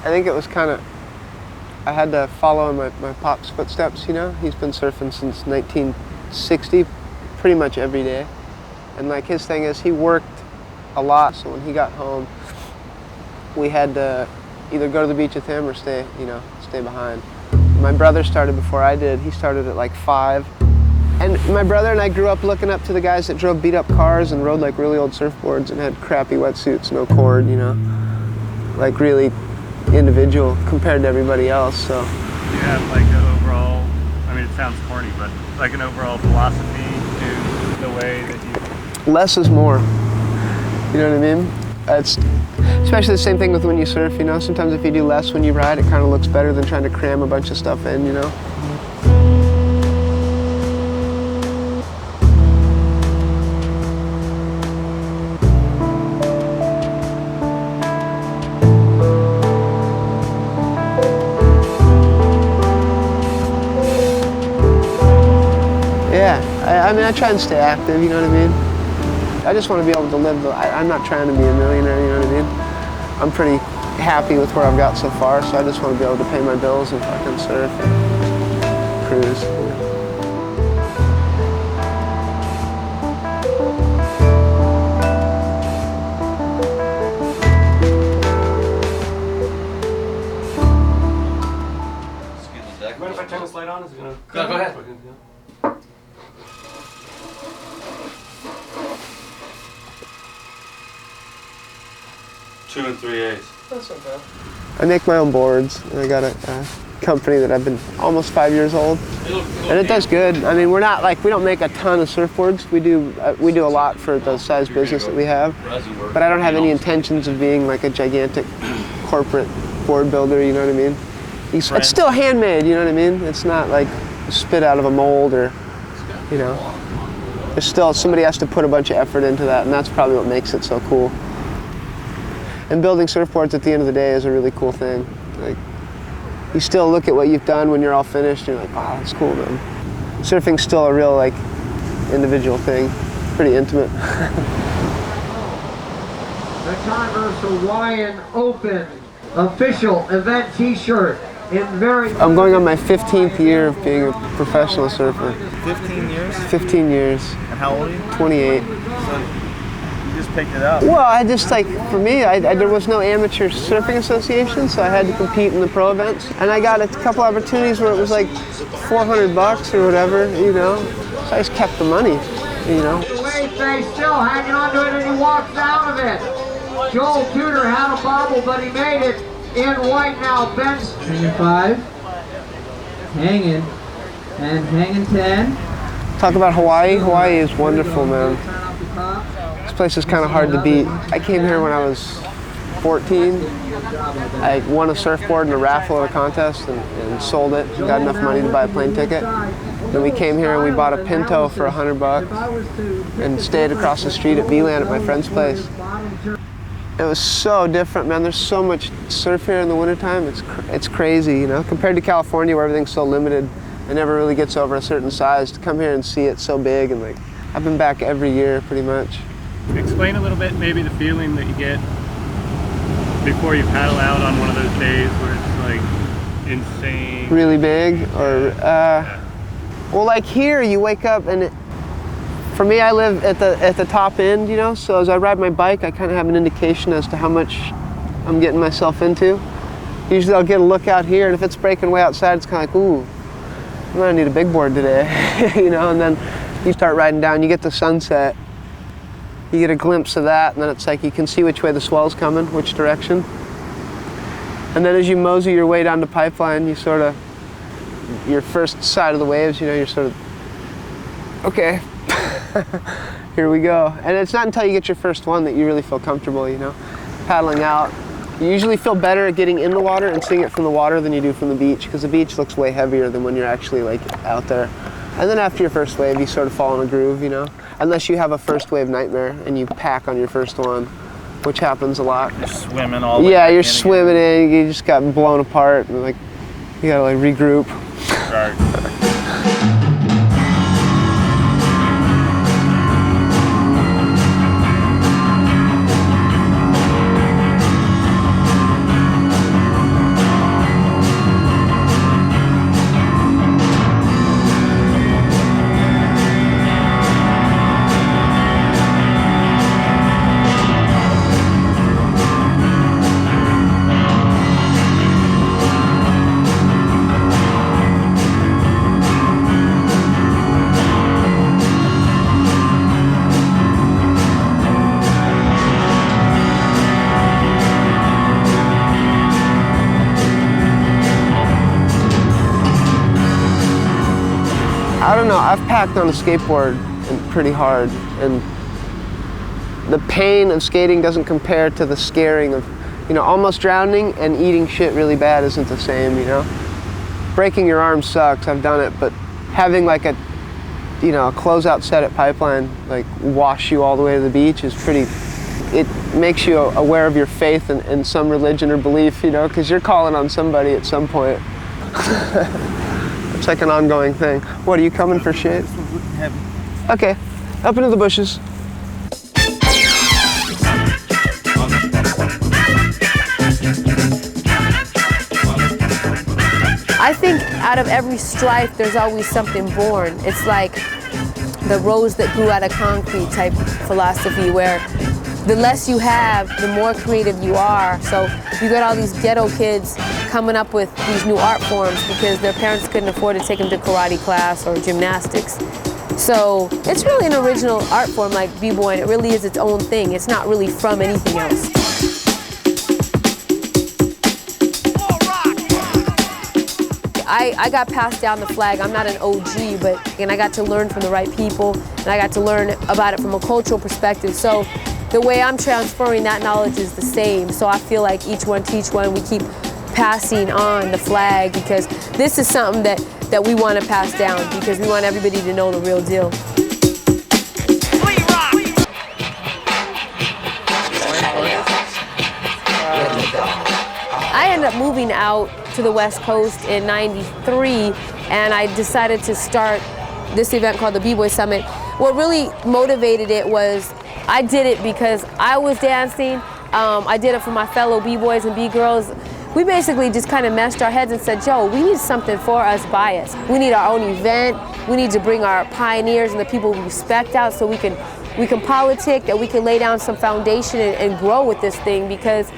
I think it was kind of, I had to follow in my pop's footsteps, you know? He's been surfing since 1960, pretty much every day. And like his thing is he worked a lot, so when he got home, we had to either go to the beach with him or stay behind. My brother started before I did. He started at like 5. And my brother and I grew up looking up to the guys that drove beat up cars and rode like really old surfboards and had crappy wetsuits, no cord, you know? Like really individual compared to everybody else, so. Do you have like an overall, I mean it sounds corny, but like an overall philosophy to the way that you... Less is more, you know what I mean? It's especially the same thing with when you surf, you know? Sometimes if you do less when you ride, it kind of looks better than trying to cram a bunch of stuff in, you know? I mean, I try and stay active, you know what I mean? I just want to be able to live, I'm not trying to be a millionaire, you know what I mean? I'm pretty happy with where I've got so far, so I just want to be able to pay my bills and fucking surf and cruise. Mind if I turn this light on? Is it gonna... No, go ahead. 2 3/8. That's okay. I make my own boards, and I got a company that I've been almost 5 years old, and it does good. I mean, we're not like, we don't make a ton of surfboards. We do a lot for the size business that we have, but I don't have any intentions of being like a gigantic corporate board builder. You know what I mean? It's still handmade. You know what I mean? It's not like spit out of a mold or, you know. There's still, somebody has to put a bunch of effort into that, and that's probably what makes it so cool. And building surfboards at the end of the day is a really cool thing. Like, you still look at what you've done when you're all finished, and you're like, wow, that's cool, man. Surfing's still a real, like, individual thing. Pretty intimate. The Converse Hawaiian Open official event t-shirt in very... I'm going on my 15th year of being a professional surfer. 15 years? 15 years. And how old are you? 28. So you just picked it up. Well, I just like, for me, there was no amateur surfing association, so I had to compete in the pro events. And I got a couple opportunities where it was like $400 or whatever, you know. So I just kept the money, you know. The wave face still hanging onto it, and he walks out of it. Joel Tudor had a bobble, but he made it in white now. Ben's hanging 5, hanging, and hanging 10. Talk about Hawaii. Hawaii is wonderful, man. This place is kind of hard to beat. I came here when I was 14. I won a surfboard in a raffle at a contest and sold it. Got enough money to buy a plane ticket. Then we came here and we bought a Pinto for $100 and stayed across the street at V-Land at my friend's place. It was so different, man. There's so much surf here in the wintertime. It's crazy, you know. Compared to California where everything's so limited and never really gets over a certain size, to come here and see it so big, and like, I've been back every year pretty much. Explain a little bit maybe the feeling that you get before you paddle out on one of those days where it's like insane. Really big, or well, like here you wake up and For me, I live at the top end, you know, so as I ride my bike, I kind of have an indication as to how much I'm getting myself into. Usually I'll get a look out here, and if it's breaking way outside, it's kind of like, ooh, I'm gonna need a big board today, you know, and then you start riding down, you get the sunset, you get a glimpse of that, and then it's like you can see which way the swell's coming, which direction. And then as you mosey your way down to pipeline, you sort of, your first side of the waves, you know, you're sort of, okay, here we go. And it's not until you get your first one that you really feel comfortable, you know, paddling out. You usually feel better at getting in the water and seeing it from the water than you do from the beach, because the beach looks way heavier than when you're actually like out there. And then after your first wave, you sort of fall in a groove, you know, unless you have a first wave nightmare and you pack on your first one, which happens a lot. You're swimming all the way. Yeah, you're swimming in, you just got blown apart, and like you gotta like regroup. Right. I don't know, I've packed on a skateboard and pretty hard, and the pain of skating doesn't compare to the scaring of, you know, almost drowning and eating shit really bad isn't the same, you know? Breaking your arm sucks, I've done it, but having like a, you know, a closeout set at Pipeline, like wash you all the way to the beach is pretty, it makes you aware of your faith in some religion or belief, you know, because you're calling on somebody at some point. It's like an ongoing thing. What, are you coming for shade? Okay, up into the bushes. I think out of every strife, there's always something born. It's like the rose that grew out of concrete type philosophy, where the less you have, the more creative you are. So you got all these ghetto kids coming up with these new art forms because their parents couldn't afford to take them to karate class or gymnastics. So it's really an original art form like b-boy, and it really is its own thing. It's not really from anything else. I got passed down the flag. I'm not an OG, but and I got to learn from the right people, and I got to learn about it from a cultural perspective. So the way I'm transferring that knowledge is the same. So I feel like each one teach one. We keep passing on the flag because this is something that we want to pass down because we want everybody to know the real deal. I ended up moving out to the West Coast in '93, and I decided to start this event called the B-Boy Summit. What really motivated it was I did it because I was dancing. I did it for my fellow B-boys and B-girls. We basically just kind of meshed our heads and said, Joe, we need something for us by us. We need our own event. We need to bring our pioneers and the people we respect out so we can politic, that we can lay down some foundation and grow with this thing, because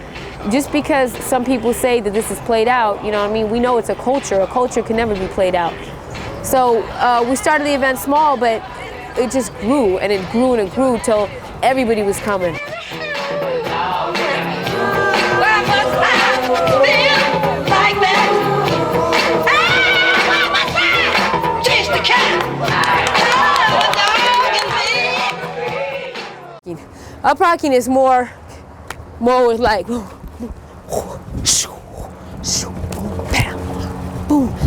just because some people say that this is played out, you know what I mean, we know it's a culture. A culture can never be played out. So we started the event small, but it just grew and it grew and it grew till everybody was coming. Uprocking is more with like boom.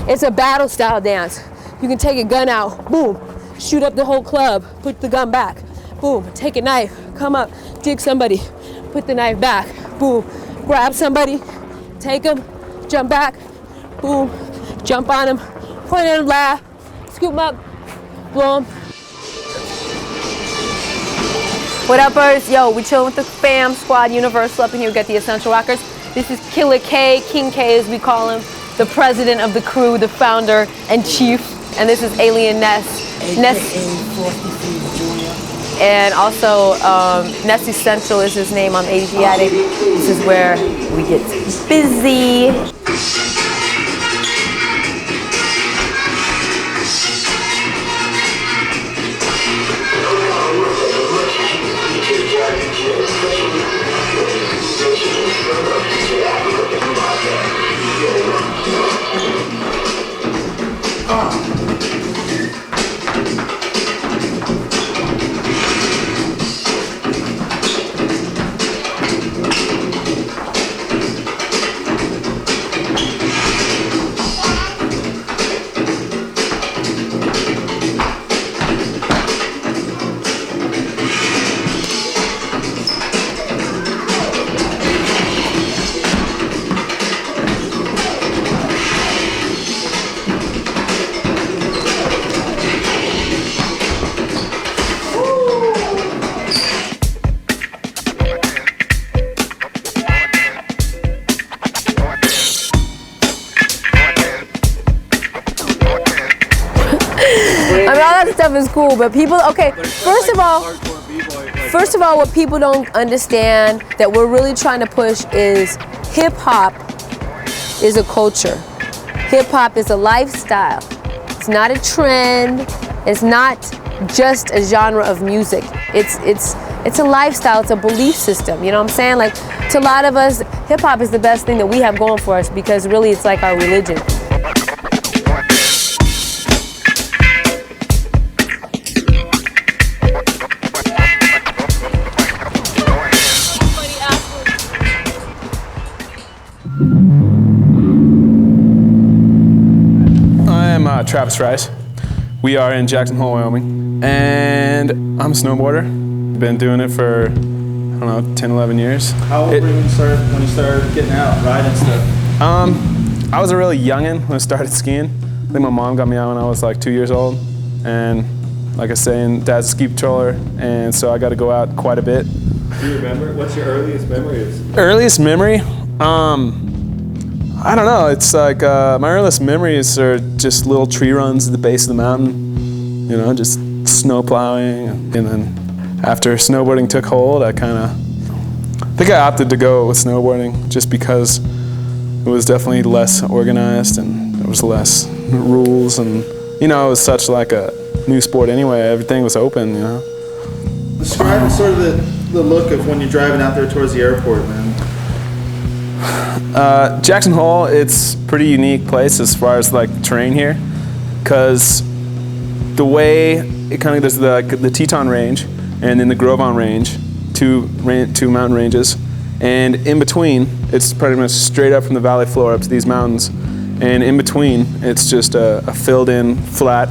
It's a battle style dance. You can take a gun out, boom, shoot up the whole club, put the gun back, boom, take a knife, come up, dig somebody, put the knife back, boom, grab somebody, take them, jump back, boom, jump on them, point at them, laugh, scoop them up, blow them. What up, birds? Yo, we chilling with the fam squad, Universal up in here. We got the Essential Rockers. This is Killer K, King K as we call him, the president of the crew, the founder and chief. and this is Alien Ness. And also Ness Essential is his name on Asiatic. This is where we get busy. Stuff is cool, but people, okay, first of all, what people don't understand that we're really trying to push is hip hop is a culture. Hip hop is a lifestyle. It's not a trend. It's not just a genre of music. It's a lifestyle. It's a belief system. You know what I'm saying? Like, to a lot of us, hip hop is the best thing that we have going for us because really it's like our religion. Travis Rice. We are in Jackson Hole, Wyoming, and I'm a snowboarder. Been doing it for, I don't know, 10, 11 years. How old were you when you started getting out, riding stuff? I was a really youngin' when I started skiing. I think my mom got me out when I was like 2 years old, and like I was saying, Dad's a ski patroller, and so I got to go out quite a bit. Do you remember? What's your earliest memories? Earliest memory? I don't know, it's like, my earliest memories are just little tree runs at the base of the mountain, you know, just snow plowing. And then after snowboarding took hold, I think I opted to go with snowboarding just because it was definitely less organized and there was less rules, and, you know, it was such like a new sport anyway, everything was open, you know. Describe sort of the look of when you're driving out there towards the airport, man. Jackson Hole, it's a pretty unique place as far as like terrain here, because the way it kind of does the Teton Range and then the Grovon Range, two mountain ranges, and in between it's pretty much straight up from the valley floor up to these mountains, and in between it's just a filled-in flat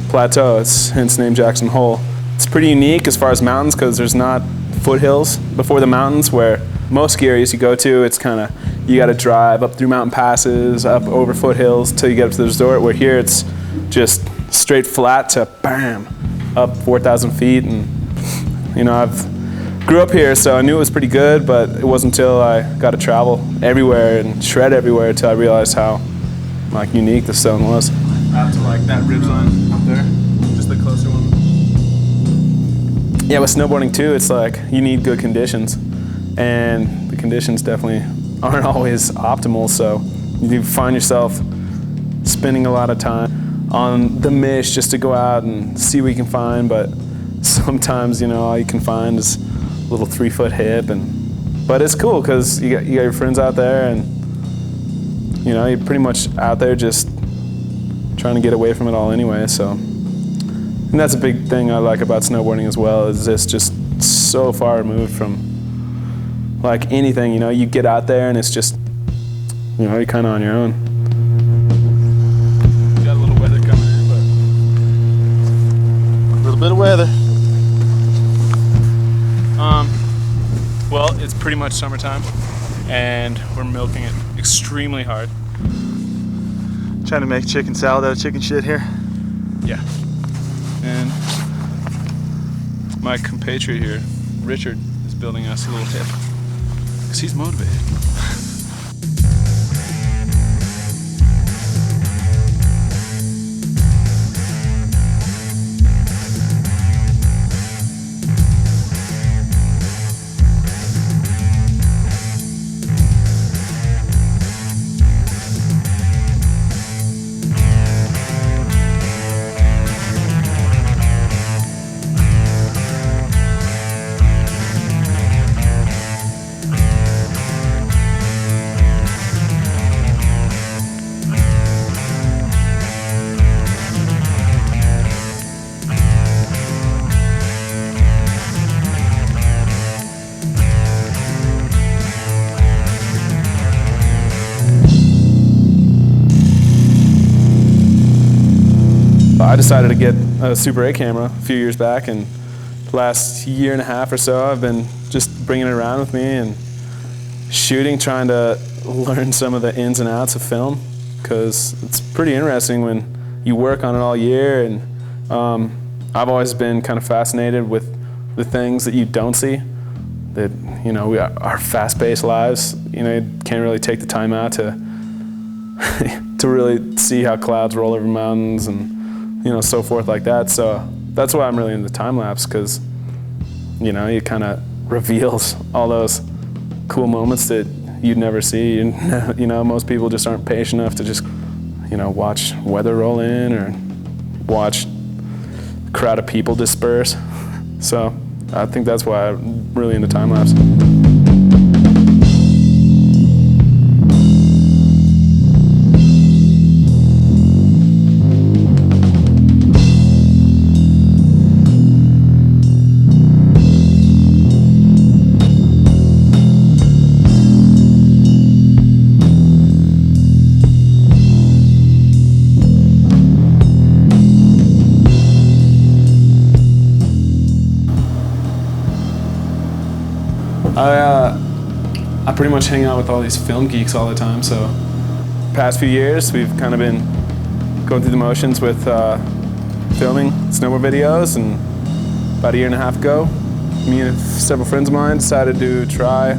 plateau. It's hence named Jackson Hole. It's pretty unique as far as mountains because there's not foothills before the mountains, where most ski areas you go to, it's kind of, you got to drive up through mountain passes, up over foothills till you get up to the resort, where here it's just straight flat to bam, up 4,000 feet. And, you know, I've grew up here, so I knew it was pretty good, but it wasn't until I got to travel everywhere and shred everywhere until I realized how like unique the stone was. Out to like that ridge line up there, just the closer one. Yeah, with snowboarding too, it's like you need good conditions, and the conditions definitely aren't always optimal, so you find yourself spending a lot of time on the mish just to go out and see what you can find, but sometimes, you know, all you can find is a little 3-foot hip, but it's cool because you got your friends out there, and you know, you're pretty much out there just trying to get away from it all anyway, so. And that's a big thing I like about snowboarding as well, is it's just so far removed from like anything, you know, you get out there and it's just, you know, you're kind of on your own. Got a little weather coming in, but a little bit of weather. Well, it's pretty much summertime and we're milking it extremely hard. Trying to make chicken salad out of chicken shit here. Yeah. And my compatriot here, Richard, is building us a little tip because he's motivated. I decided to get a Super 8 camera a few years back, and the last year and a half or so I've been just bringing it around with me and shooting, trying to learn some of the ins and outs of film, because it's pretty interesting when you work on it all year. And I've always been kind of fascinated with the things that you don't see, that, you know, our fast-paced lives, you know, you can't really take the time out to to really see how clouds roll over mountains and, you know, so forth like that. So that's why I'm really into time lapse, because, you know, it kind of reveals all those cool moments that you'd never see. And, you know, most people just aren't patient enough to just, you know, watch weather roll in or watch a crowd of people disperse. So I think that's why I'm really into time lapse. I pretty much hang out with all these film geeks all the time, so past few years we've kind of been going through the motions with filming snowboard videos, and about a year and a half ago, me and several friends of mine decided to try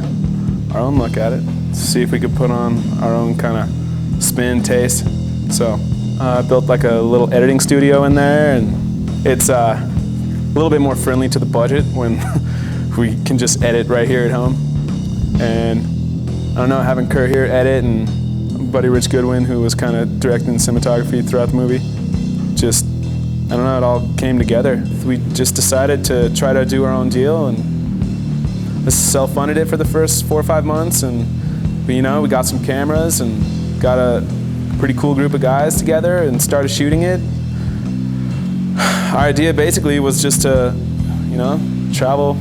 our own look at it, to see if we could put on our own kind of spin taste. So I built like a little editing studio in there, and it's a little bit more friendly to the budget when we can just edit right here at home. And I don't know, having Kurt here edit and buddy Rich Goodwin, who was kind of directing cinematography throughout the movie, just, I don't know, it all came together. We just decided to try to do our own deal, and just self-funded it for the first 4 or 5 months. And you know, we got some cameras and got a pretty cool group of guys together and started shooting it. Our idea basically was just to, you know, travel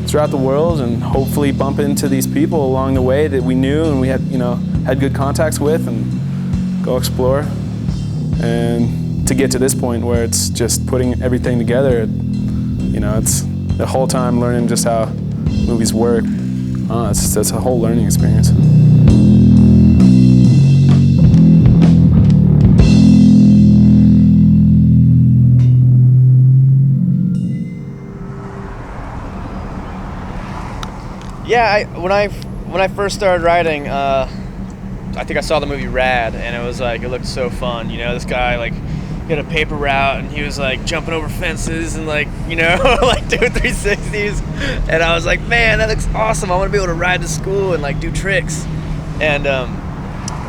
throughout the world and hopefully bump into these people along the way that we knew and we had, you know, had good contacts with, and go explore. And to get to this point where it's just putting everything together, you know, it's the whole time learning just how movies work. It's a whole learning experience. Yeah, when I first started riding, I think I saw the movie Rad, and it was like, it looked so fun. You know, this guy like he had a paper route, and he was like jumping over fences and like, you know, like doing 360s. And I was like, man, that looks awesome. I want to be able to ride to school and like do tricks. And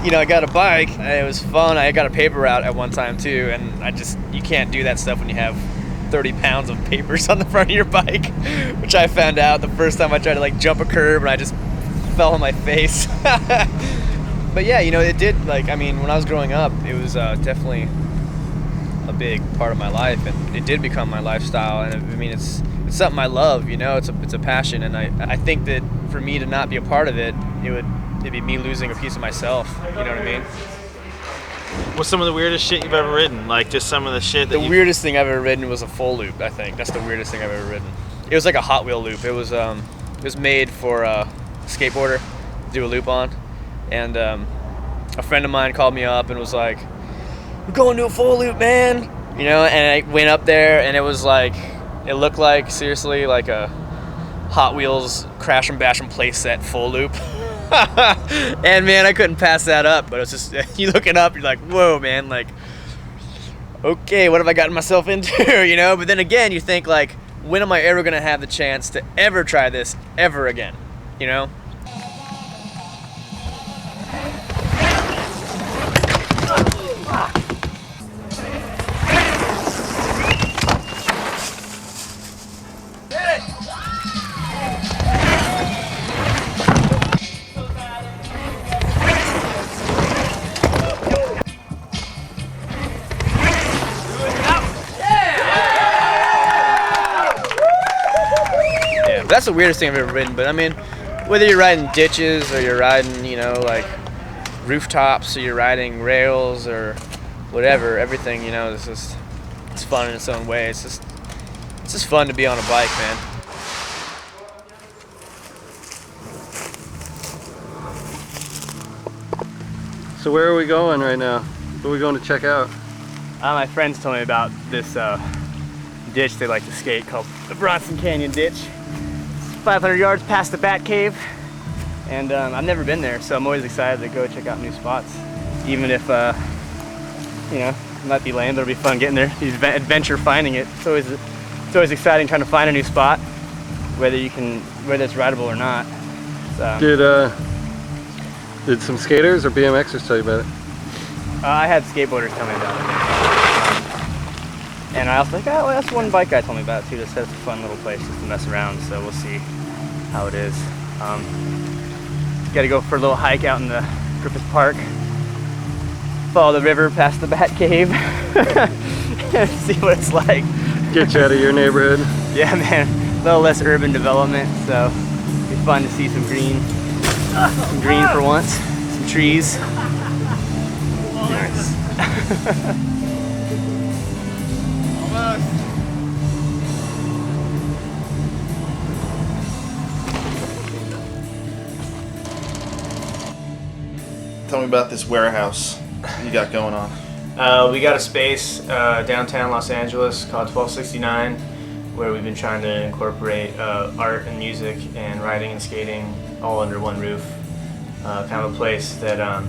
you know, I got a bike, and it was fun. I got a paper route at one time too, and you can't do that stuff when you have 30 pounds of papers on the front of your bike, which I found out the first time I tried to like jump a curb, and I just fell on my face. But yeah, you know, it did, like, I mean, when I was growing up, it was definitely a big part of my life, and it did become my lifestyle. And I mean, it's something I love, you know, it's a passion. And I think that for me to not be a part of it, it'd be me losing a piece of myself, you know what I mean? What's some of the weirdest shit you've ever ridden? Like, just some of the shit that weirdest thing I've ever ridden was a full loop, I think. That's the weirdest thing I've ever ridden. It was like a Hot Wheel loop. It was made for a skateboarder to do a loop on. And a friend of mine called me up and was like, "We're going to a full loop, man." You know, and I went up there, and it was like, it looked like, seriously, like a Hot Wheels Crash and Bash and playset full loop. And man, I couldn't pass that up. But it's just, you look it up, you're like, whoa, man, like, okay, what have I gotten myself into? You know. But then again, you think, like, when am I ever gonna have the chance to ever try this ever again, you know? That's the weirdest thing I've ever ridden. But I mean, whether you're riding ditches or you're riding, you know, like rooftops, or you're riding rails or whatever, everything, you know, is just, it's fun in its own way. It's just fun to be on a bike, man. So where are we going right now? What are we going to check out? My friends told me about this ditch they like to skate called the Bronson Canyon Ditch. It's 500 yards past the Bat Cave, and I've never been there, so I'm always excited to go check out new spots. Even if, you know, it might be lame, but it'll be fun getting there. The adventure finding it. It's always exciting trying to find a new spot, whether it's rideable or not. So, Did some skaters or BMXers tell you about it? I had skateboarders tell me about it. And I also think, oh, well, that's one bike guy told me about it too. Just said it's a fun little place just to mess around, so we'll see how it is. Got to go for a little hike out in the Griffith Park. Follow the river past the Bat Cave. See what it's like. Get you out of your neighborhood. Yeah, man. A little less urban development, so it'll be fun to see some green. Some green for once. Some trees. Nice. Tell me about this warehouse you got going on. We got a space downtown Los Angeles called 1269, where we've been trying to incorporate art and music and riding and skating all under one roof. Kind of a place that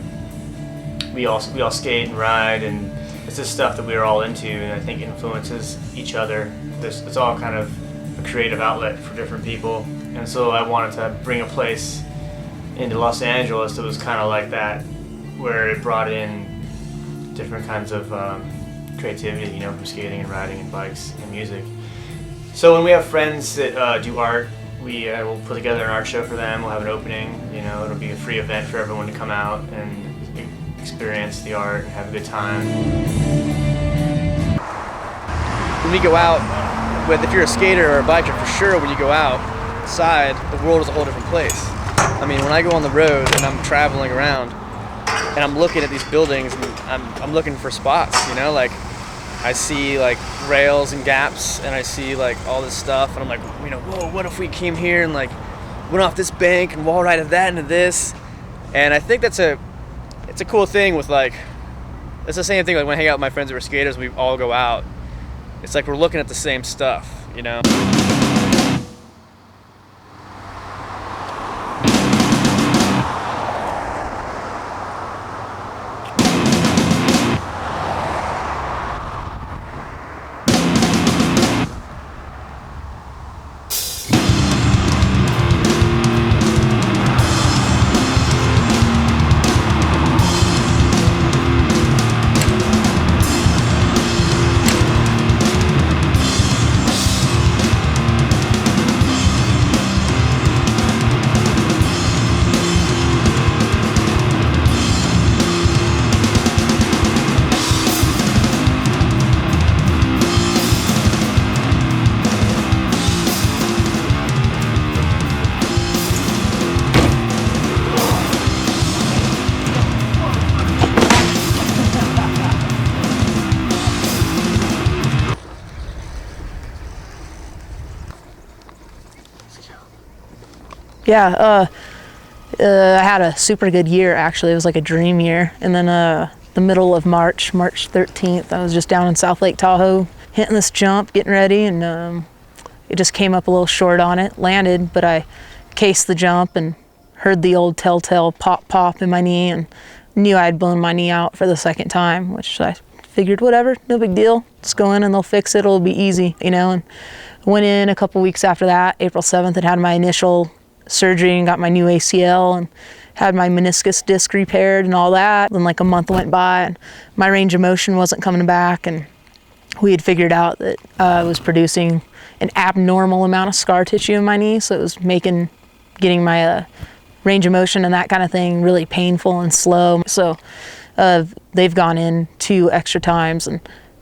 we all skate and ride, and it's just stuff that we're all into, and I think influences each other. It's all kind of a creative outlet for different people, and so I wanted to bring a place into Los Angeles that was kind of like that, where it brought in different kinds of creativity, you know, from skating and riding and bikes and music. So when we have friends that do art, we'll put together an art show for them. We'll have an opening. You know, it'll be a free event for everyone to come out and experience the art and have a good time. When we go out, if you're a skater or a biker, for sure, when you go outside, the world is a whole different place. I mean, when I go on the road and I'm traveling around and I'm looking at these buildings and I'm looking for spots, you know, like I see like rails and gaps and I see like all this stuff and I'm like, you know, whoa, what if we came here and like went off this bank and wall righted that into this? And I think it's a cool thing with like, it's the same thing like when I hang out with my friends who are skaters, we all go out. It's like we're looking at the same stuff, you know? Yeah, I had a super good year, actually. It was like a dream year. And then the middle of March 13th, I was just down in South Lake Tahoe, hitting this jump, getting ready, and it just came up a little short on it, landed, but I cased the jump and heard the old telltale pop in my knee and knew I had blown my knee out for the second time, which I figured, whatever, no big deal. Just go in and they'll fix it, it'll be easy, you know. And went in a couple weeks after that, April 7th, and had my initial surgery and got my new ACL and had my meniscus disc repaired and all that. Then like a month went by and my range of motion wasn't coming back, and we had figured out that I was producing an abnormal amount of scar tissue in my knee, so it was getting my range of motion and that kind of thing really painful and slow. So they've gone in 2 extra times and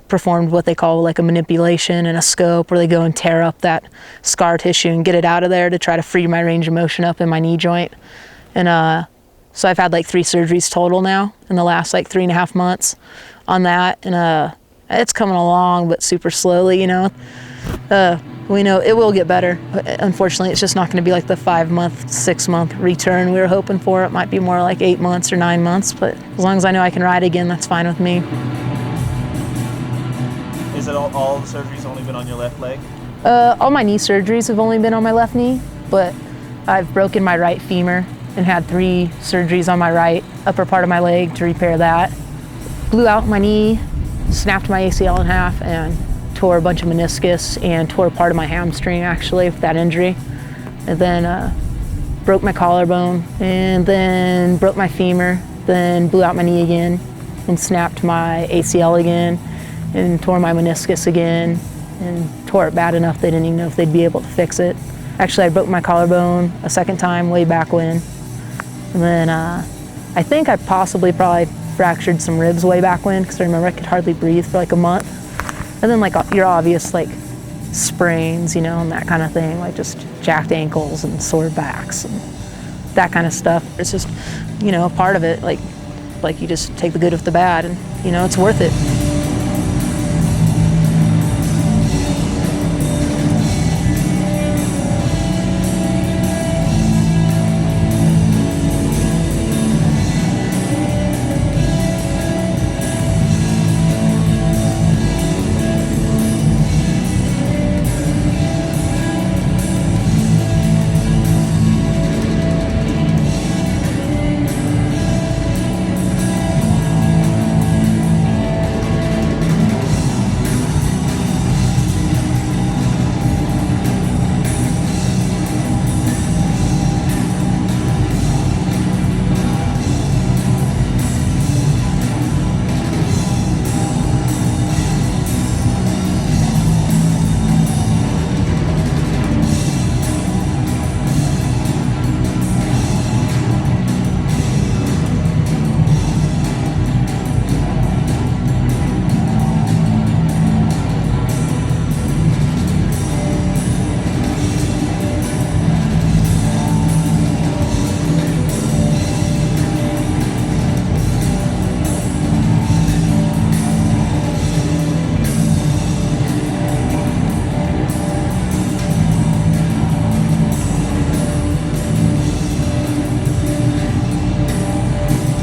performed what they call like a manipulation and a scope, where they go and tear up that scar tissue and get it out of there to try to free my range of motion up in my knee joint. And so I've had like 3 surgeries total now in the last like 3.5 months on that, and It's coming along, but super slowly, you know. We know it will get better. Unfortunately, it's just not going to be like the 5-month, 6-month return we were hoping for. It might be more like 8 months or 9 months, but as long as I know I can ride again, that's fine with me. Is it all the surgery's only been on your left leg? All my knee surgeries have only been on my left knee, but I've broken my right femur and had 3 surgeries on my right upper part of my leg to repair that. Blew out my knee, snapped my ACL in half, and tore a bunch of meniscus and tore part of my hamstring actually with that injury. And then broke my collarbone and then broke my femur, then blew out my knee again and snapped my ACL again and tore my meniscus again and tore it bad enough they didn't even know if they'd be able to fix it. Actually, I broke my collarbone a second time way back when. And then I think I probably fractured some ribs way back when, because I remember I could hardly breathe for like a month. And then like your obvious like sprains, you know, and that kind of thing, like just jacked ankles and sore backs and that kind of stuff. It's just, you know, a part of it, like you just take the good with the bad and, you know, it's worth it.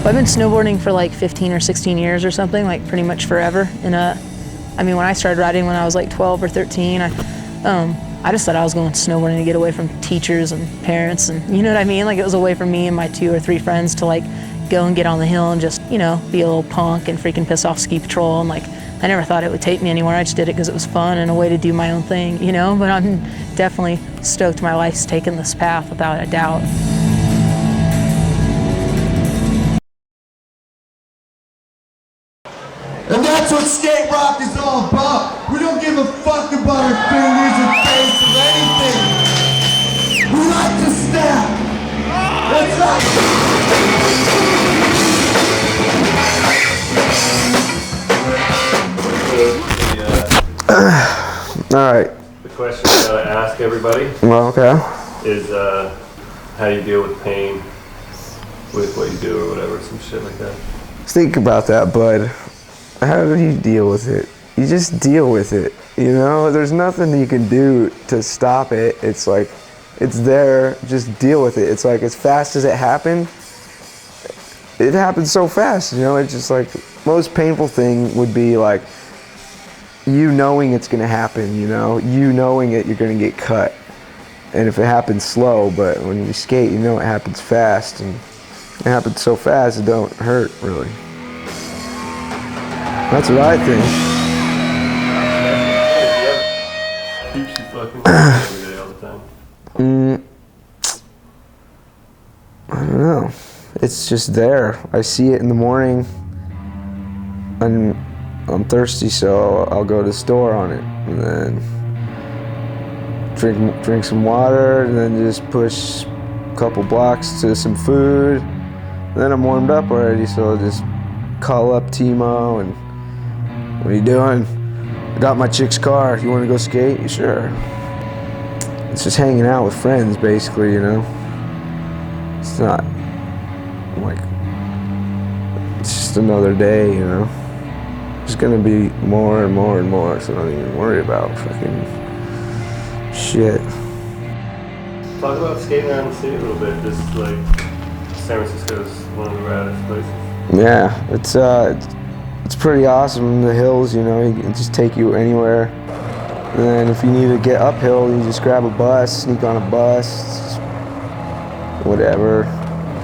I've been snowboarding for like 15 or 16 years or something, like pretty much forever. And I mean, when I started riding when I was like 12 or 13, I just thought I was going snowboarding to get away from teachers and parents, and you know what I mean? Like it was a way for me and my 2 or 3 friends to like go and get on the hill and just, you know, be a little punk and freaking piss off ski patrol. And like, I never thought it would take me anywhere. I just did it because it was fun and a way to do my own thing, you know? But I'm definitely stoked my life's taken this path without a doubt. And that's what skate rock is all about. We don't give a fuck about our fingers or face or anything. We like to snap. That's All right. The question I gotta ask everybody Well, okay. is how do you deal with pain with what you do or whatever, some shit like that. Think about that, bud. How do you deal with it? You just deal with it, you know? There's nothing you can do to stop it. It's like, it's there, just deal with it. It's like, as fast as it happened so fast, you know? It's just like, most painful thing would be like, you knowing it's gonna happen, you know? You knowing it, you're gonna get cut. And if it happens slow, but when you skate, you know it happens fast, and it happens so fast, it don't hurt, really. That's what I think. Keeps you fucking every day all the time. I don't know. It's just there. I see it in the morning, and I'm thirsty, so I'll go to the store on it, and then drink some water, and then just push a couple blocks to some food. And then I'm warmed up already, so I'll just call up Timo and, what are you doing? I got my chick's car. You want to go skate? Sure. It's just hanging out with friends, basically, you know? It's not like, it's just another day, you know? There's gonna be more and more and more, so don't even worry about fucking shit. Talk about skating around the city a little bit. This is like San Francisco is one of the raddest places. Yeah, it's pretty awesome. The hills, you know, you can just take you anywhere. And then if you need to get uphill, you just grab a bus, sneak on a bus, whatever.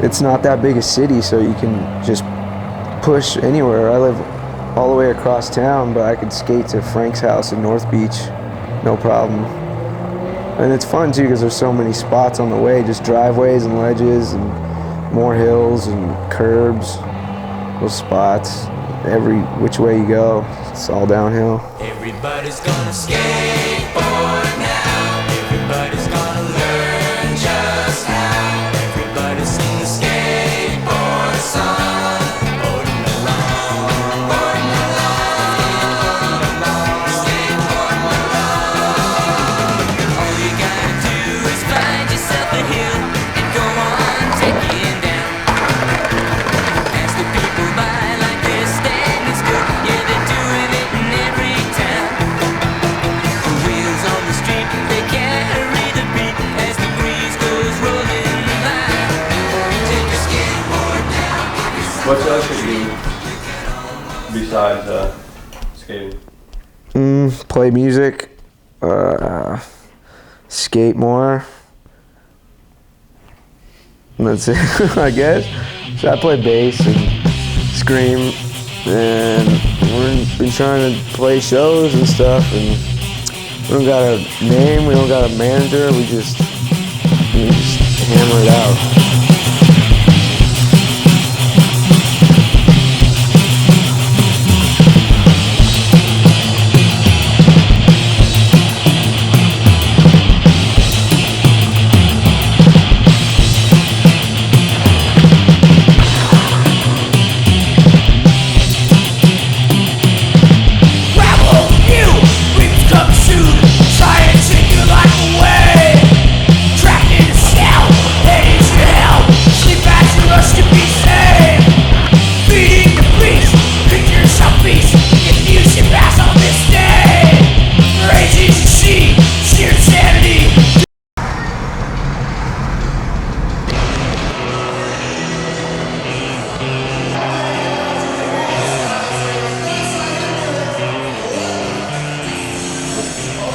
It's not that big a city, so you can just push anywhere. I live all the way across town, but I could skate to Frank's house in North Beach, no problem. And it's fun too, because there's so many spots on the way, just driveways and ledges and more hills and curbs, those spots. Every which way you go, it's all downhill. Everybody's gonna skateboard now. Everybody's gonna learn just how. Everybody sing the skateboard song. Boarding along, boarding along, skateboarding along. All you gotta do is find yourself a hill and go on taking down. Ask the people by like this thing is good. Yeah, they're doing it in every town. The wheels on the street, they carry the beat as the breeze goes rolling by. Take your skateboard down. What else do you do besides skating? Play music, skate more. And that's it, I guess. So I play bass and scream, and we've been trying to play shows and stuff, and we don't got a name, we don't got a manager, we just hammer it out.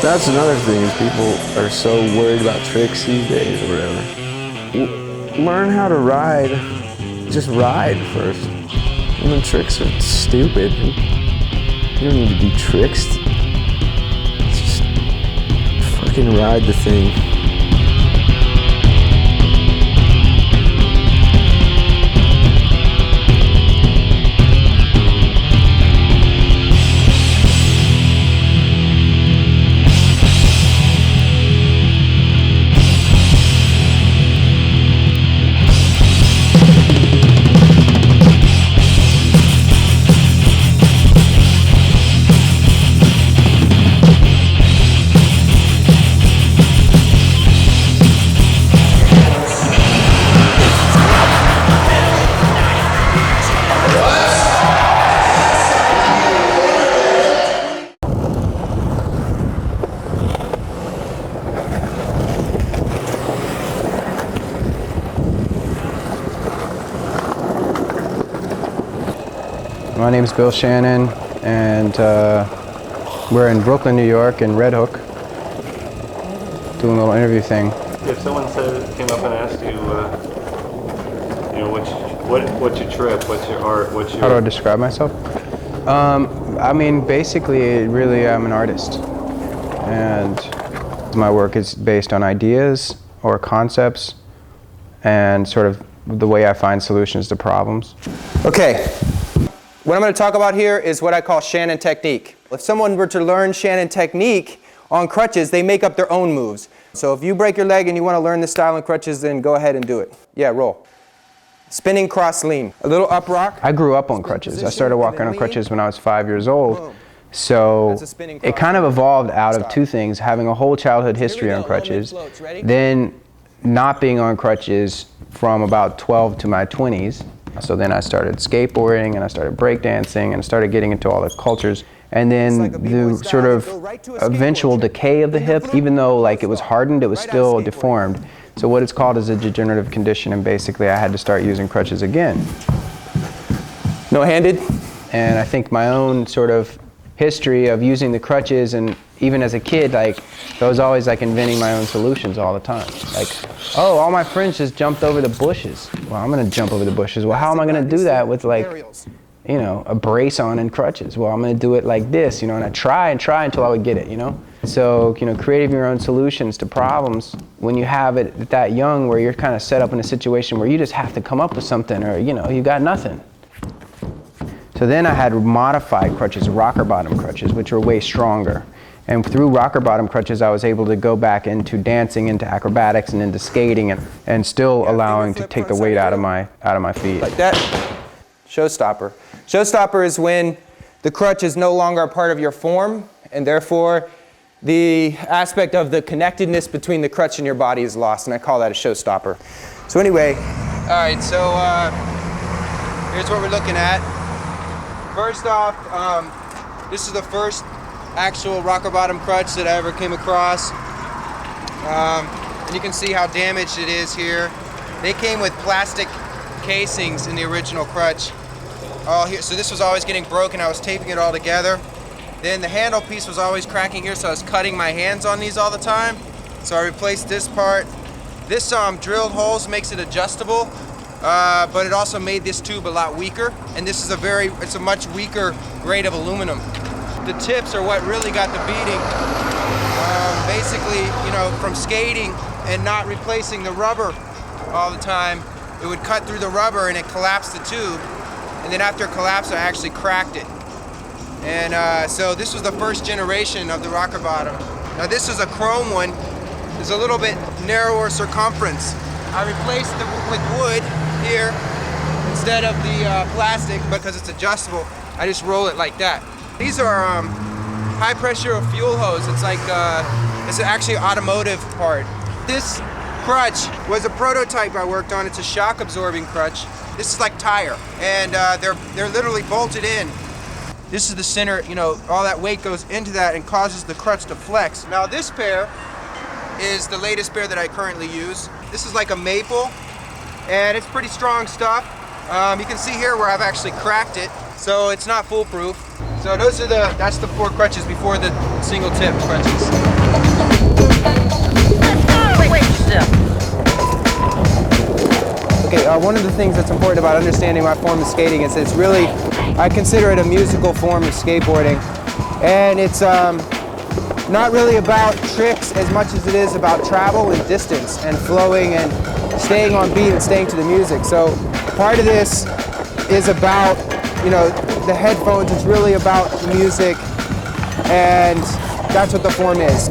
That's another thing, is people are so worried about tricks these days or whatever. Learn how to ride. Just ride first. And then tricks are stupid. You don't need to do tricks. Just fucking ride the thing. My name is Bill Shannon, and we're in Brooklyn, New York, in Red Hook, doing a little interview thing. If someone came up and asked you, you know, what's your trip, what's your art, what's your... How do I describe myself? I mean, basically, really, I'm an artist, and my work is based on ideas or concepts, and sort of the way I find solutions to problems. Okay. What I'm going to talk about here is what I call Shannon technique. If someone were to learn Shannon technique on crutches, they make up their own moves. So if you break your leg and you want to learn this style on crutches, then go ahead and do it. Yeah, roll. Spinning cross lean. A little up rock. I grew up on crutches. I started walking on crutches when I was 5 years old. So it kind of evolved out of two things: having a whole childhood history on crutches, then not being on crutches from about 12 to my 20s, So then I started skateboarding and I started breakdancing and I started getting into all the cultures. And then the sort of eventual decay of the hip, even though like it was hardened, it was still deformed. So what it's called is a degenerative condition, and basically I had to start using crutches again. No-handed. And I think my own sort of history of using the crutches, and even as a kid, like, I was always like inventing my own solutions all the time. Like, oh, all my friends just jumped over the bushes. Well, I'm gonna jump over the bushes. Well, how am I gonna do that with like, you know, a brace on and crutches? Well, I'm gonna do it like this, you know, and I try until I would get it, you know? So, you know, creating your own solutions to problems when you have it that young, where you're kind of set up in a situation where you just have to come up with something, or, you know, you got nothing. So then I had modified crutches, rocker bottom crutches, which were way stronger. And through rocker bottom crutches, I was able to go back into dancing, into acrobatics, and into skating, and still allowing to take the weight out of my feet. Like that. Showstopper. Showstopper is when the crutch is no longer a part of your form, and therefore the aspect of the connectedness between the crutch and your body is lost, and I call that a showstopper. So anyway. All right, so here's what we're looking at. First off, this is the first actual rocker bottom crutch that I ever came across. And you can see how damaged it is here. They came with plastic casings in the original crutch. So this was always getting broken. I was taping it all together. Then the handle piece was always cracking here, so I was cutting my hands on these all the time. So I replaced this part. This drilled holes makes it adjustable. But it also made this tube a lot weaker, and this is it's a much weaker grade of aluminum. The tips are what really got the beating. Basically, you know, from skating and not replacing the rubber all the time, it would cut through the rubber and it collapsed the tube. And then after it collapsed, I actually cracked it. And so this was the first generation of the rocker bottom. Now this is a chrome one. There's a little bit narrower circumference. I replaced it with wood here instead of the plastic because it's adjustable. I just roll it like that. These are high pressure fuel hose. It's like it's actually an automotive part. This crutch was a prototype I worked on. It's a shock absorbing crutch. This is like tire, and they're literally bolted in. This is the center. You know, all that weight goes into that and causes the crutch to flex. Now this pair is the latest pair that I currently use. This is like a maple, and it's pretty strong stuff. You can see here where I've actually cracked it, so it's not foolproof. So that's the 4 crutches before the single tip crutches. Okay, one of the things that's important about understanding my form of skating is it's really, I consider it a musical form of skateboarding, and it's not really about tricks as much as it is about travel and distance and flowing and staying on beat and staying to the music. So part of this is about, you know, the headphones. It's really about the music, and that's what the form is.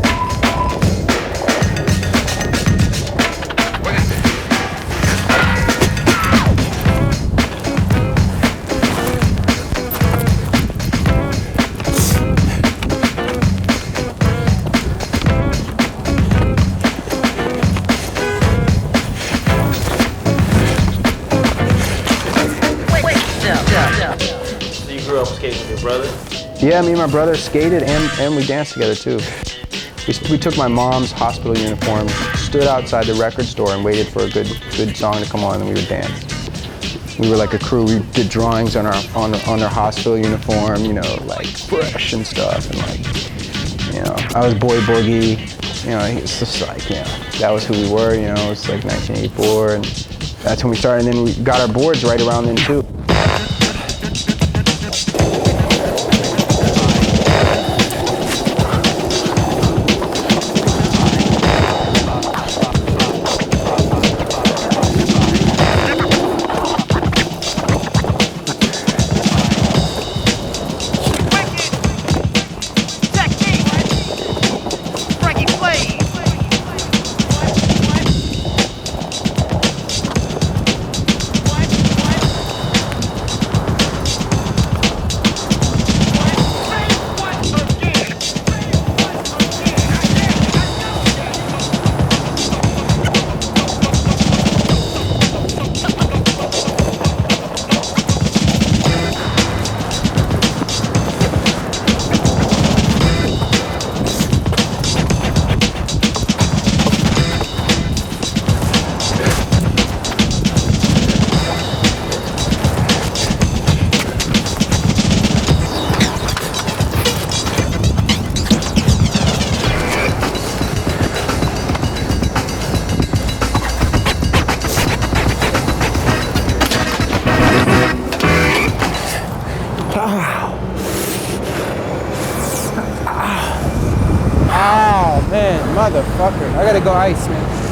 Yeah, me and my brother skated and we danced together too. We took my mom's hospital uniform, stood outside the record store and waited for a good song to come on, and we would dance. We were like a crew. We did drawings on our hospital uniform, you know, like fresh and stuff, and like, you know, I was Boy Boogie, you know, it's just like, you know, that was who we were, you know. It's like 1984, and that's when we started, and then we got our boards right around then too. Man, motherfucker. I gotta go ice, man.